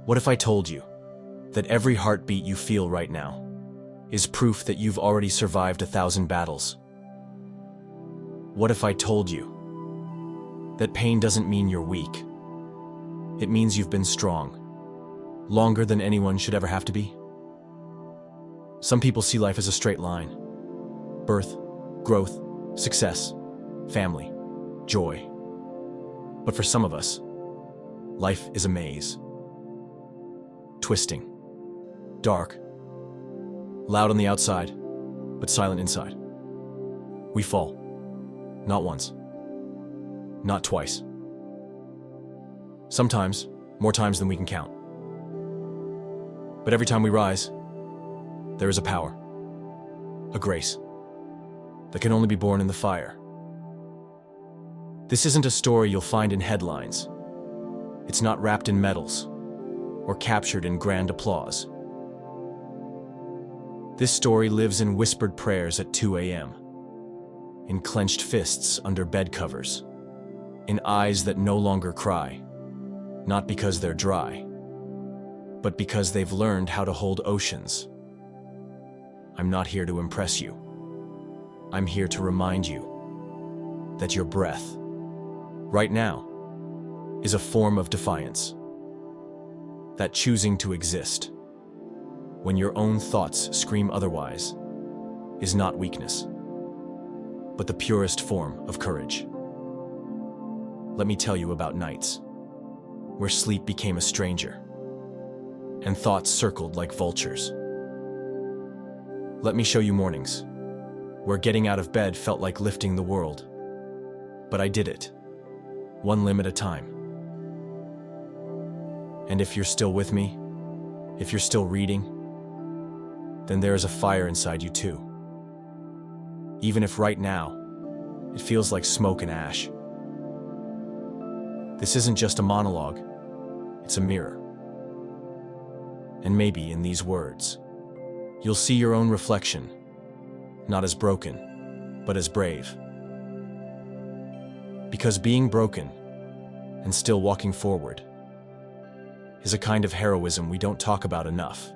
What if I told you that every heartbeat you feel right now is proof that you've already survived 1,000 battles? What if I told you that pain doesn't mean you're weak? It means you've been strong, longer than anyone should ever have to be. Some people see life as a straight line. Birth, growth, success, family, joy. But for some of us, life is a maze. Twisting, dark, loud on the outside, but silent inside. We fall. Not once. Not twice. Sometimes, more times than we can count. But every time we rise, there is a power, a grace, that can only be born in the fire. This isn't a story you'll find in headlines. It's not wrapped in medals or captured in grand applause. This story lives in whispered prayers at 2 a.m., in clenched fists under bed covers, in eyes that no longer cry, not because they're dry, but because they've learned how to hold oceans. I'm not here to impress you. I'm here to remind you that your breath, right now, is a form of defiance. That choosing to exist, when your own thoughts scream otherwise, is not weakness, but the purest form of courage. Let me tell you about nights where sleep became a stranger and thoughts circled like vultures. Let me show you mornings where getting out of bed felt like lifting the world, but I did it, one limb at a time. And if you're still with me, if you're still reading, then there is a fire inside you too. Even if right now, it feels like smoke and ash. This isn't just a monologue, it's a mirror. And maybe in these words, you'll see your own reflection, not as broken, but as brave. Because being broken and still walking forward is a kind of heroism we don't talk about enough.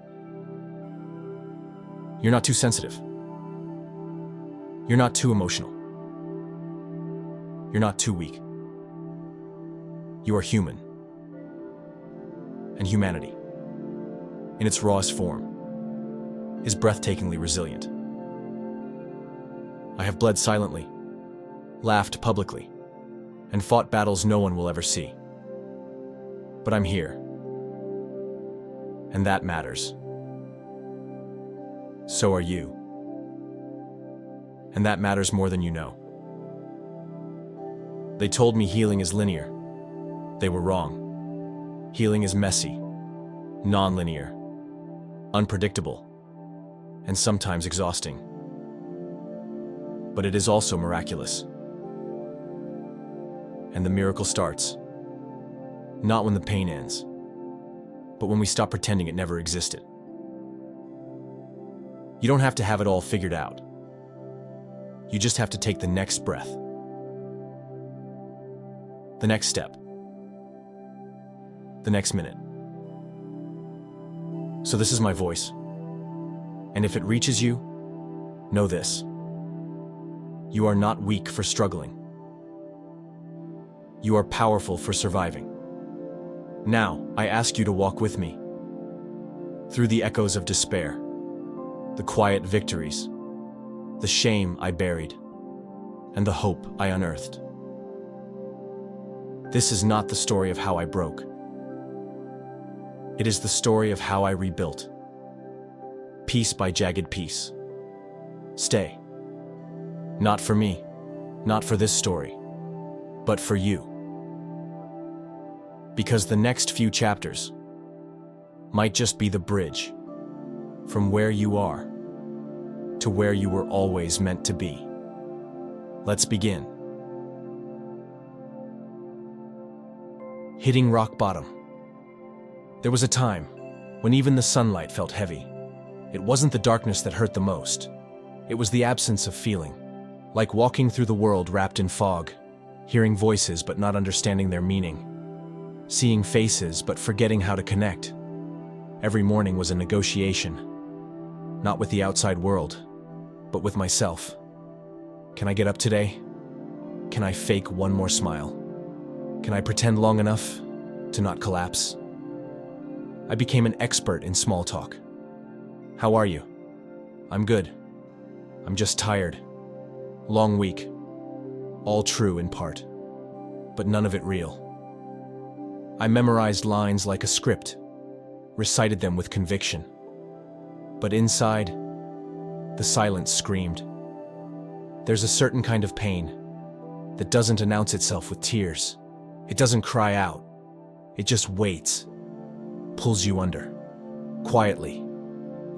You're not too sensitive. You're not too emotional. You're not too weak. You are human. And humanity, in its rawest form, is breathtakingly resilient. I have bled silently, laughed publicly, and fought battles no one will ever see. But I'm here. And that matters. So are you. And that matters more than you know. They told me healing is linear. They were wrong. Healing is messy, non-linear, unpredictable, and sometimes exhausting. But it is also miraculous. And the miracle starts, not when the pain ends, but when we stop pretending it never existed. You don't have to have it all figured out. You just have to take the next breath, the next step, the next minute. So this is my voice, and if it reaches you, know this: you are not weak for struggling. You are powerful for surviving. Now, I ask you to walk with me through the echoes of despair, the quiet victories, the shame I buried, and the hope I unearthed. This is not the story of how I broke. It is the story of how I rebuilt, piece by jagged piece. Stay. Not for me, not for this story, but for you. Because the next few chapters might just be the bridge from where you are to where you were always meant to be. Let's begin. Hitting rock bottom. There was a time when even the sunlight felt heavy. It wasn't the darkness that hurt the most. It was the absence of feeling, like walking through the world wrapped in fog, hearing voices but not understanding their meaning. seeing faces but forgetting how to connect. Every morning was a negotiation, not with the outside world, but with myself. Can I get up today? Can I fake one more smile? Can I pretend long enough to not collapse? I became an expert in small talk. How are you? I'm good. I'm just tired. Long week. All true in part, but none of it real. I memorized lines like a script, recited them with conviction. But inside, the silence screamed. There's a certain kind of pain that doesn't announce itself with tears. It doesn't cry out. It just waits, pulls you under, quietly,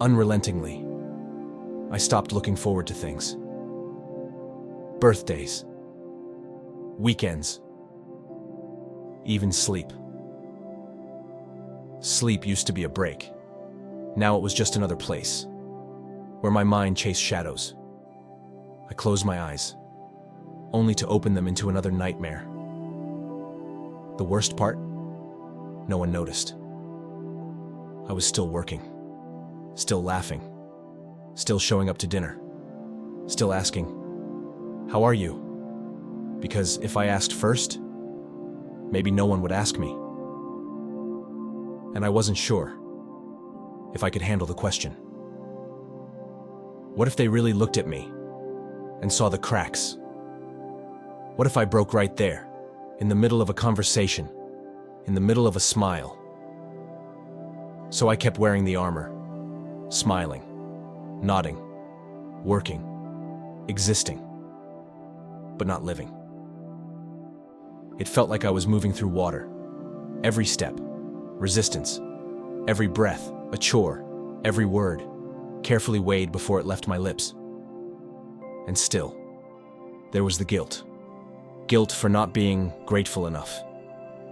unrelentingly. I stopped looking forward to things. Birthdays, weekends, even sleep. Sleep used to be a break. Now it was just another place, where my mind chased shadows. I closed my eyes, only to open them into another nightmare. The worst part? No one noticed. I was still working, still laughing, still showing up to dinner, still asking, "How are you?" Because if I asked first, maybe no one would ask me. And I wasn't sure if I could handle the question. What if they really looked at me and saw the cracks? What if I broke right there, in the middle of a conversation, in the middle of a smile? So I kept wearing the armor, smiling, nodding, working, existing, but not living. It felt like I was moving through water. Every step, resistance. Every breath, a chore. Every word, carefully weighed before it left my lips. And still, there was the guilt. Guilt for not being grateful enough.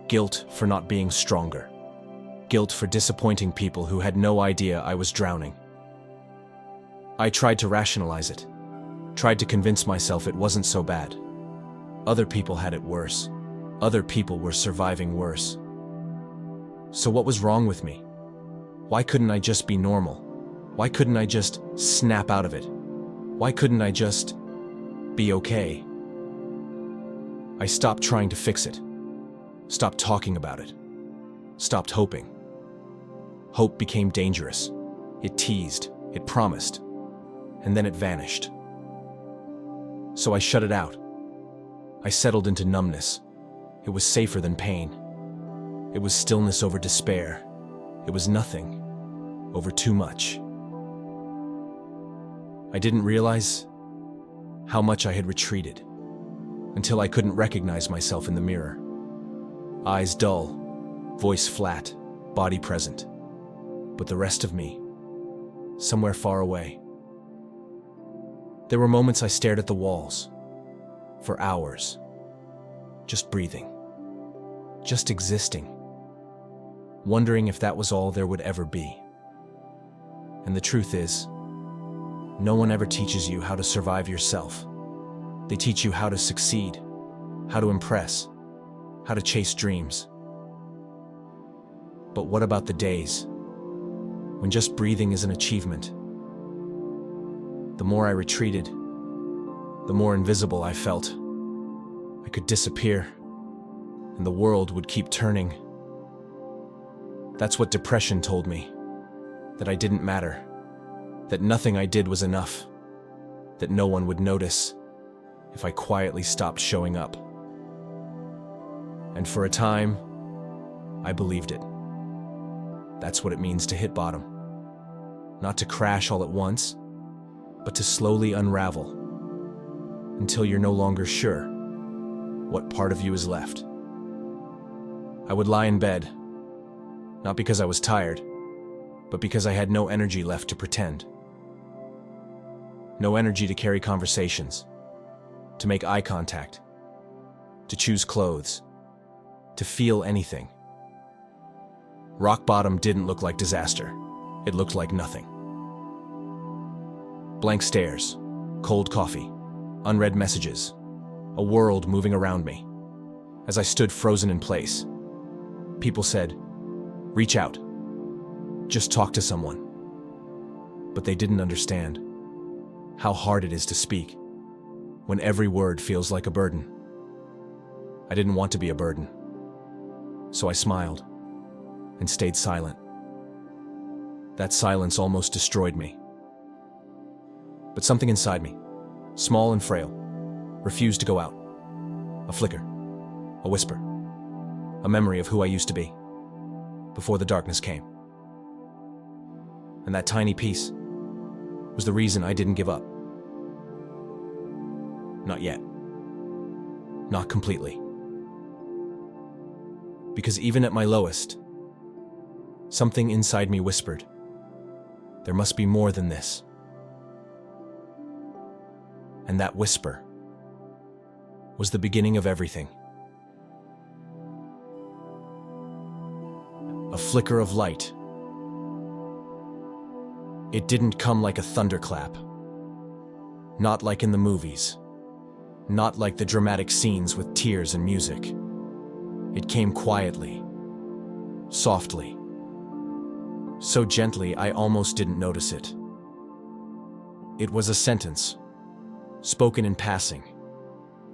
Guilt for not being stronger. Guilt for disappointing people who had no idea I was drowning. I tried to rationalize it. Tried to convince myself it wasn't so bad. Other people had it worse. Other people were surviving worse. So what was wrong with me? Why couldn't I just be normal? Why couldn't I just snap out of it? Why couldn't I just be okay? I stopped trying to fix it. Stopped talking about it. Stopped hoping. Hope became dangerous. It teased, it promised, and then it vanished. So I shut it out. I settled into numbness. It was safer than pain. It was stillness over despair. It was nothing over too much. I didn't realize how much I had retreated until I couldn't recognize myself in the mirror. Eyes dull, voice flat, body present, but the rest of me, somewhere far away. There were moments I stared at the walls, for hours, just breathing, just existing, wondering if that was all there would ever be. And the truth is, no one ever teaches you how to survive yourself. They teach you how to succeed, how to impress, how to chase dreams. But what about the days when just breathing is an achievement? The more I retreated, the more invisible I felt. I could disappear, and the world would keep turning. That's what depression told me, that I didn't matter, that nothing I did was enough, that no one would notice if I quietly stopped showing up. And for a time, I believed it. That's what it means to hit bottom. Not to crash all at once, but to slowly unravel until you're no longer sure what part of you is left. I would lie in bed, not because I was tired, but because I had no energy left to pretend. No energy to carry conversations, to make eye contact, to choose clothes, to feel anything. Rock bottom didn't look like disaster. It looked like nothing. Blank stares, cold coffee, unread messages, a world moving around me. As I stood frozen in place, People said, reach out. Just talk to someone. But they didn't understand how hard it is to speak when every word feels like a burden. I didn't want to be a burden, so I smiled and stayed silent. That silence almost destroyed me. But something inside me, small and frail, refused to go out. A flicker, a whisper, a memory of who I used to be before the darkness came. And that tiny piece was the reason I didn't give up. Not yet. Not completely. Because even at my lowest, something inside me whispered, there must be more than this. And that whisper was the beginning of everything. A flicker of light. It didn't come like a thunderclap. Not like in the movies. Not like the dramatic scenes with tears and music. It came quietly, softly, so gently I almost didn't notice it. It was a sentence, spoken in passing,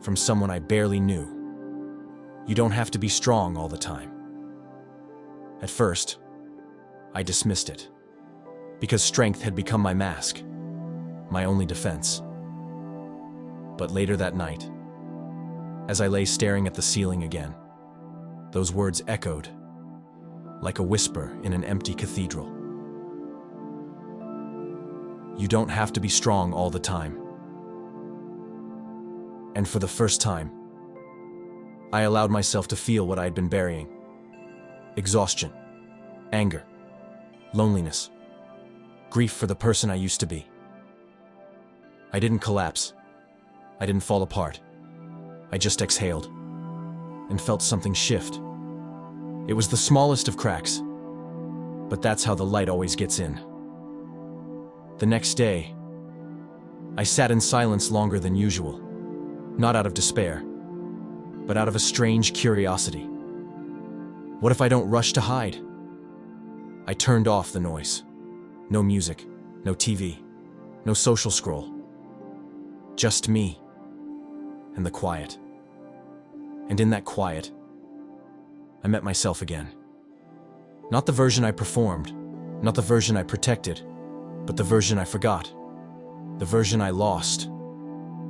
from someone I barely knew. You don't have to be strong all the time. At first, I dismissed it, because strength had become my mask, my only defense. But later that night, as I lay staring at the ceiling again, those words echoed like a whisper in an empty cathedral. You don't have to be strong all the time. And for the first time, I allowed myself to feel what I had been burying. Exhaustion, anger, loneliness, grief for the person I used to be. I didn't collapse. I didn't fall apart. I just exhaled and felt something shift. It was the smallest of cracks, but that's how the light always gets in. The next day, I sat in silence longer than usual, not out of despair, but out of a strange curiosity. What if I don't rush to hide? I turned off the noise. No music, no TV, no social scroll. Just me and the quiet. And in that quiet, I met myself again. Not the version I performed, not the version I protected, but the version I forgot, the version I lost,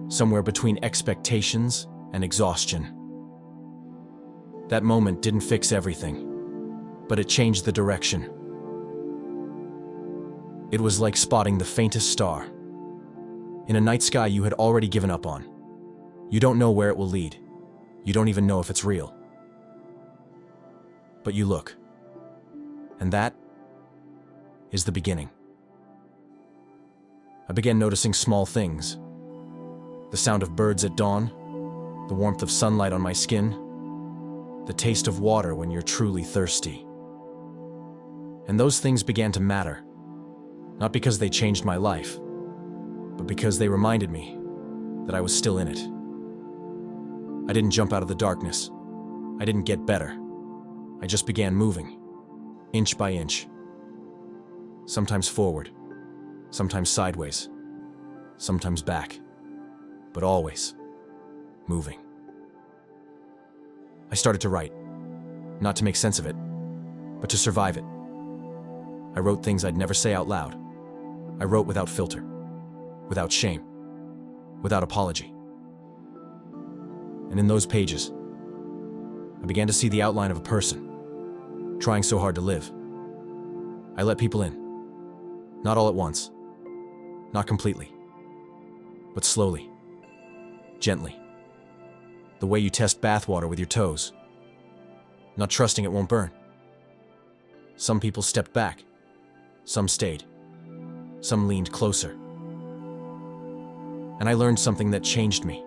somewhere between expectations and exhaustion. That moment didn't fix everything, but it changed the direction. It was like spotting the faintest star in a night sky you had already given up on. You don't know where it will lead. You don't even know if it's real. But you look, and that is the beginning. I began noticing small things. The sound of birds at dawn, the warmth of sunlight on my skin, the taste of water when you're truly thirsty. And those things began to matter, not because they changed my life, but because they reminded me that I was still in it. I didn't jump out of the darkness. I didn't get better. I just began moving, inch by inch. Sometimes forward, sometimes sideways, sometimes back, but always moving. I started to write, not to make sense of it, but to survive it. I wrote things I'd never say out loud. I wrote without filter, without shame, without apology. And in those pages, I began to see the outline of a person, trying so hard to live. I let people in, not all at once, not completely, but slowly, gently. The way you test bathwater with your toes, not trusting it won't burn. Some people stepped back, some stayed, some leaned closer. And I learned something that changed me.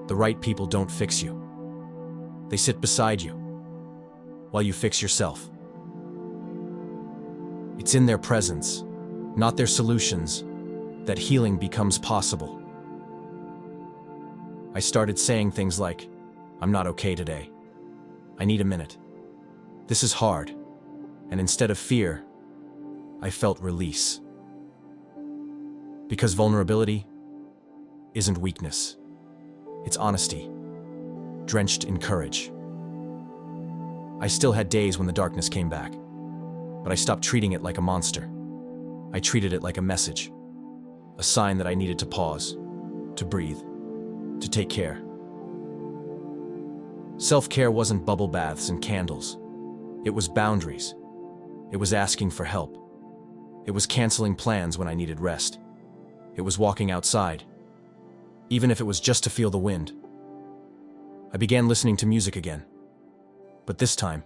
The right people don't fix you. They sit beside you while you fix yourself. It's in their presence, not their solutions, that healing becomes possible. I started saying things like, I'm not okay today. I need a minute. This is hard. And instead of fear, I felt release. Because vulnerability isn't weakness. It's honesty, drenched in courage. I still had days when the darkness came back, but I stopped treating it like a monster. I treated it like a message, a sign that I needed to pause, to breathe, to take care. Self-care wasn't bubble baths and candles. It was boundaries. It was asking for help. It was canceling plans when I needed rest. It was walking outside, even if it was just to feel the wind. I began listening to music again, but this time,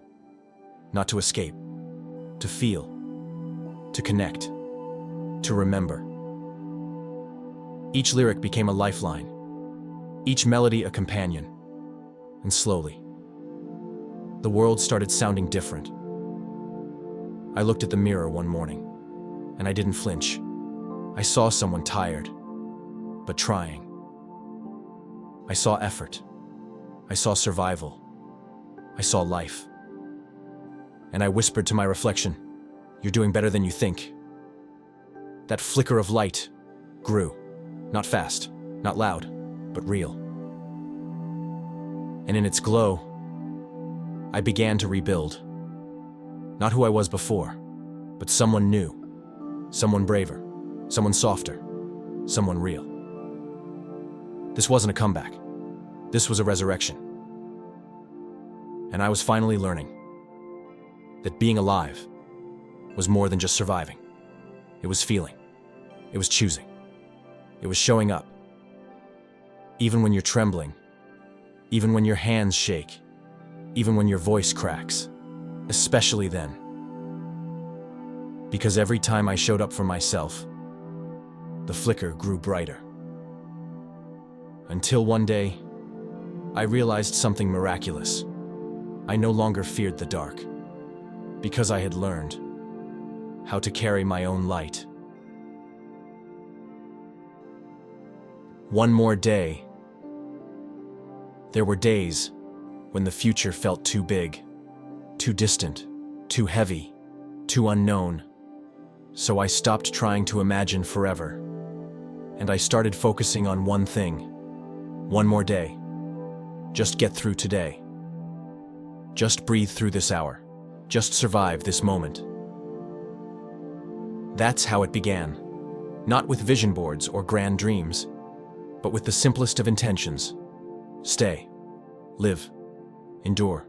not to escape, to feel, to connect, to remember. Each lyric became a lifeline, each melody a companion, and slowly, the world started sounding different. I looked at the mirror one morning, and I didn't flinch. I saw someone tired, but trying. I saw effort. I saw survival. I saw life. And I whispered to my reflection, "You're doing better than you think." That flicker of light grew, not fast, not loud, but real. And in its glow, I began to rebuild. Not who I was before, but someone new, someone braver, someone softer, someone real. This wasn't a comeback. This was a resurrection. And I was finally learning that being alive was more than just surviving. It was feeling. It was choosing. It was showing up. Even when you're trembling, even when your hands shake, even when your voice cracks, especially then. Because every time I showed up for myself, the flicker grew brighter. Until one day, I realized something miraculous. I no longer feared the dark, because I had learned how to carry my own light. One more day. There were days when the future felt too big, too distant, too heavy, too unknown. So I stopped trying to imagine forever, and I started focusing on one thing. One more day. Just get through today. Just breathe through this hour. Just survive this moment. That's how it began. Not with vision boards or grand dreams, but with the simplest of intentions. Stay, live, endure.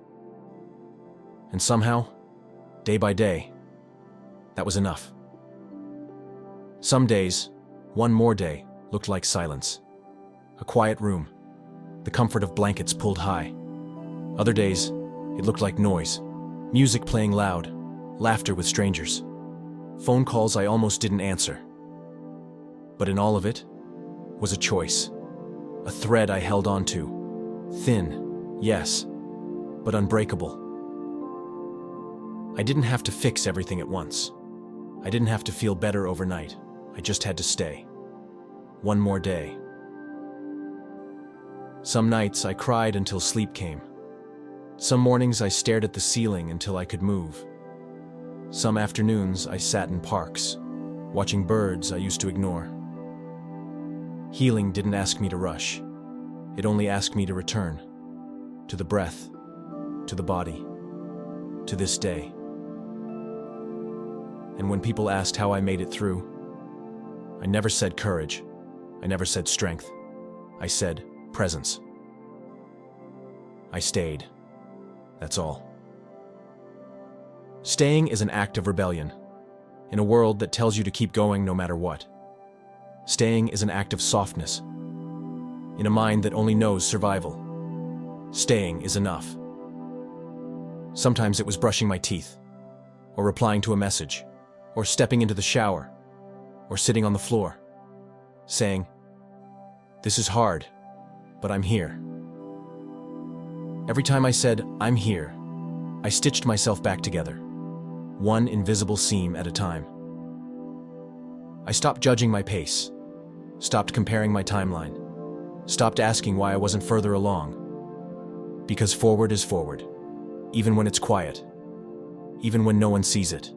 And somehow, day by day, that was enough. Some days, one more day, looked like silence. A quiet room, the comfort of blankets pulled high. Other days, it looked like noise, music playing loud, laughter with strangers, phone calls I almost didn't answer. But in all of it was a choice, a thread I held onto. Thin, yes, but unbreakable. I didn't have to fix everything at once. I didn't have to feel better overnight. I just had to stay. One more day. Some nights I cried until sleep came. Some mornings I stared at the ceiling until I could move. Some afternoons I sat in parks, watching birds I used to ignore. Healing didn't ask me to rush. It only asked me to return. To the breath, to the body, to this day. And when people asked how I made it through, I never said courage. I never said strength. I said presence. I stayed. That's all. Staying is an act of rebellion, in a world that tells you to keep going no matter what. Staying is an act of softness, in a mind that only knows survival. Staying is enough. Sometimes it was brushing my teeth, or replying to a message, or stepping into the shower, or sitting on the floor, saying, "This is hard, but I'm here." Every time I said, "I'm here," I stitched myself back together, one invisible seam at a time. I stopped judging my pace, stopped comparing my timeline, stopped asking why I wasn't further along. Because forward is forward, even when it's quiet, even when no one sees it.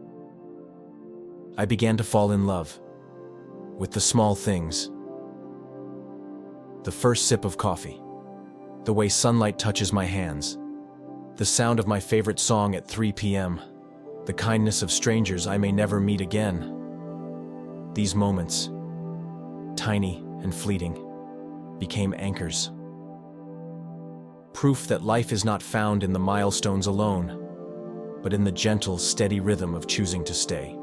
I began to fall in love with the small things. The first sip of coffee, the way sunlight touches my hands, the sound of my favorite song at 3 p.m., the kindness of strangers I may never meet again. These moments, tiny and fleeting, became anchors. Proof that life is not found in the milestones alone, but in the gentle, steady rhythm of choosing to stay.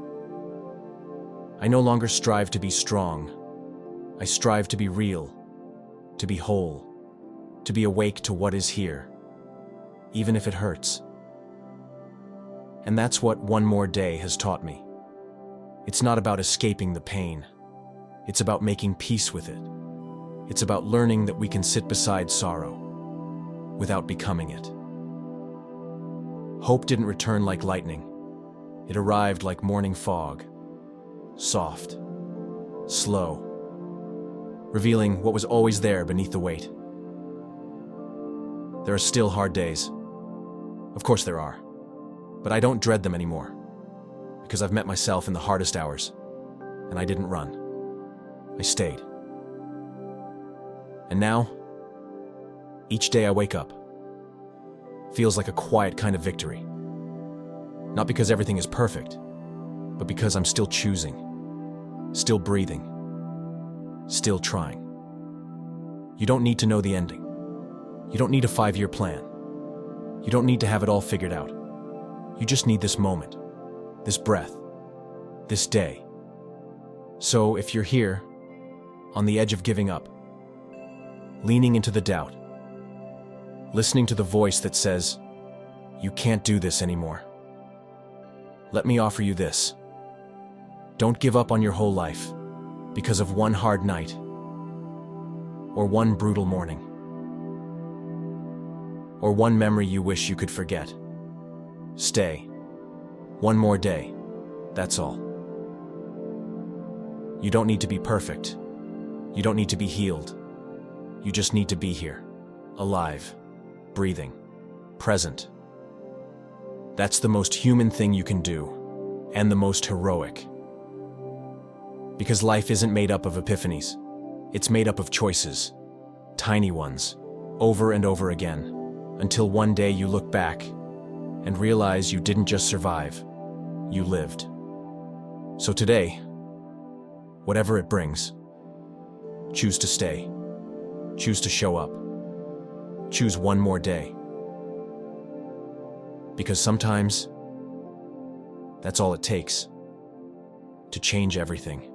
I no longer strive to be strong. I strive to be real, to be whole, to be awake to what is here, even if it hurts. And that's what one more day has taught me. It's not about escaping the pain. It's about making peace with it. It's about learning that we can sit beside sorrow without becoming it. Hope didn't return like lightning. It arrived like morning fog, soft, slow, revealing what was always there beneath the weight. There are still hard days. Of course there are. But I don't dread them anymore, because I've met myself in the hardest hours, and I didn't run. I stayed. And now, each day I wake up feels like a quiet kind of victory. Not because everything is perfect, but because I'm still choosing, still breathing, still trying. You don't need to know the ending. You don't need a 5-year plan. You don't need to have it all figured out. You just need this moment, this breath, this day. So if you're here, on the edge of giving up, leaning into the doubt, listening to the voice that says, you can't do this anymore, let me offer you this. Don't give up on your whole life because of one hard night or one brutal morning or one memory you wish you could forget. Stay. One more day. That's all. You don't need to be perfect. You don't need to be healed. You just need to be here. Alive. Breathing. Present. That's the most human thing you can do, and the most heroic. Because life isn't made up of epiphanies. It's made up of choices. Tiny ones. Over and over again. Until one day you look back and realize you didn't just survive, you lived. So today, whatever it brings, choose to stay, choose to show up, choose one more day. Because sometimes, that's all it takes to change everything.